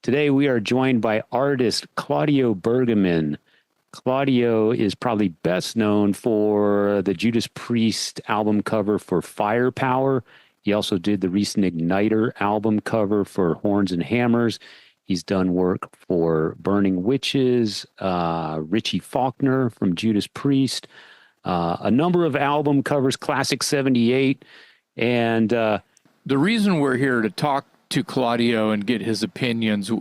Today we are joined by artist Claudio Bergamin. Claudio is probably best known for the Judas Priest album cover for Firepower. He also did the recent Ignitor album cover for Horns and Hammers. He's done work for Burning Witches, Richie Faulkner from Judas Priest, a number of album covers, Classic 78. And the reason we're here to talk to Claudio and get his opinions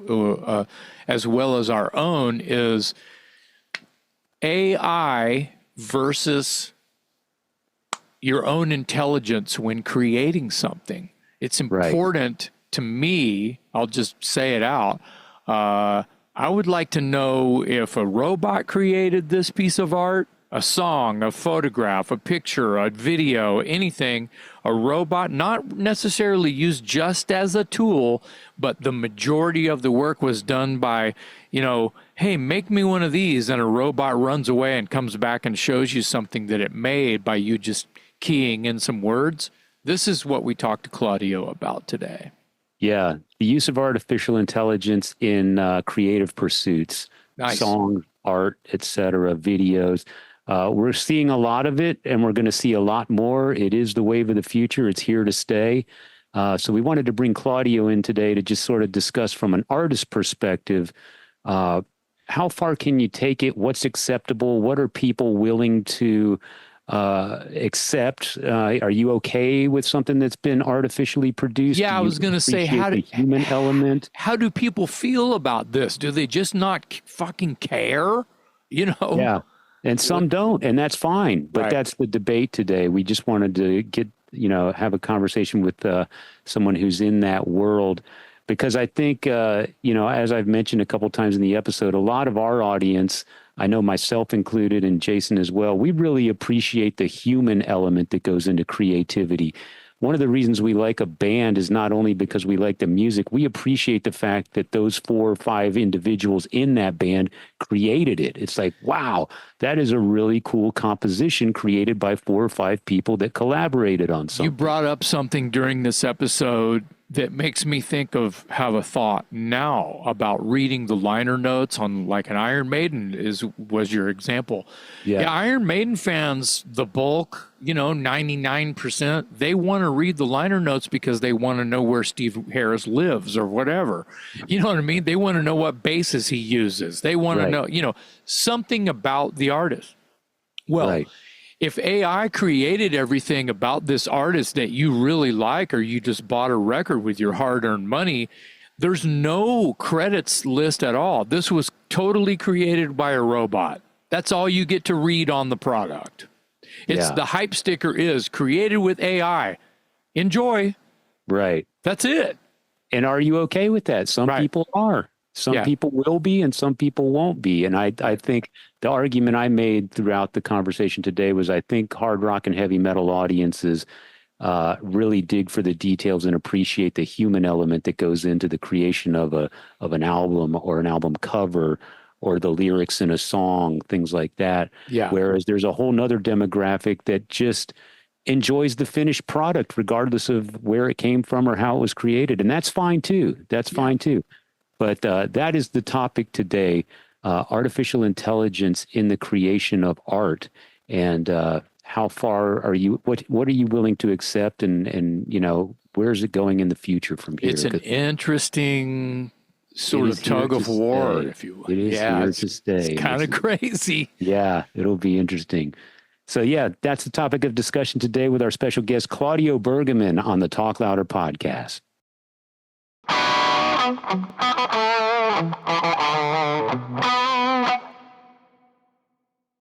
as well as our own is AI versus your own intelligence when creating something. It's important to me, I'll just say it out. I would like to know if a robot created this piece of art, a song, a photograph, a picture, a video, anything, a robot, not necessarily used just as a tool, but the majority of the work was done by, hey, make me one of these, and a robot runs away and comes back and shows you something that it made by you just keying in some words. This is what we talked to Claudio about today. Yeah, the use of artificial intelligence in creative pursuits, song, art, etc., videos. We're seeing a lot of it, and we're going to see a lot more. It is the wave of the future. It's here to stay. So we wanted to bring Claudio in today to just sort of discuss from an artist perspective, how far can you take it? What's acceptable? What are people willing to accept? Are you okay with something that's been artificially produced? Yeah, I was going to say, human element? How do people feel about this? Do they just not fucking care? Yeah. And some don't, and that's fine. But that's the debate today. We just wanted to get, have a conversation with someone who's in that world, because I think, as I've mentioned a couple of times in the episode, a lot of our audience, I know myself included and Jason as well, we really appreciate the human element that goes into creativity. One of the reasons we like a band is not only because we like the music, we appreciate the fact that those 4 or 5 individuals in that band created it. It's like, wow, that is a really cool composition created by 4 or 5 people that collaborated on something. You brought up something during this episode that makes me have a thought now about reading the liner notes on like an Iron Maiden was your example. Yeah, Iron Maiden fans, the bulk, 99%, they want to read the liner notes because they want to know where Steve Harris lives or whatever. You know what I mean? They want to know what basses he uses. They want to know, something about the artist. Well, if AI created everything about this artist that you really like, or you just bought a record with your hard-earned money, there's no credits list at all. This was totally created by a robot. That's all you get to read on the product. The hype sticker is created with AI. Enjoy. Right. That's it. And are you okay with that? Some people are. Some people will be, and some people won't be. And I think the argument I made throughout the conversation today was I think hard rock and heavy metal audiences really dig for the details and appreciate the human element that goes into the creation of an album or an album cover or the lyrics in a song, things like that. Yeah. Whereas there's a whole nother demographic that just enjoys the finished product regardless of where it came from or how it was created. And that's fine too. Fine too. But that is the topic today, artificial intelligence in the creation of art, and how far are you, what are you willing to accept, and where is it going in the future from here? It's an interesting sort of tug of war, if you will. It is here to stay. It's kind of crazy. Yeah, it'll be interesting. So that's the topic of discussion today with our special guest, Claudio Bergamin, on the Talk Louder podcast.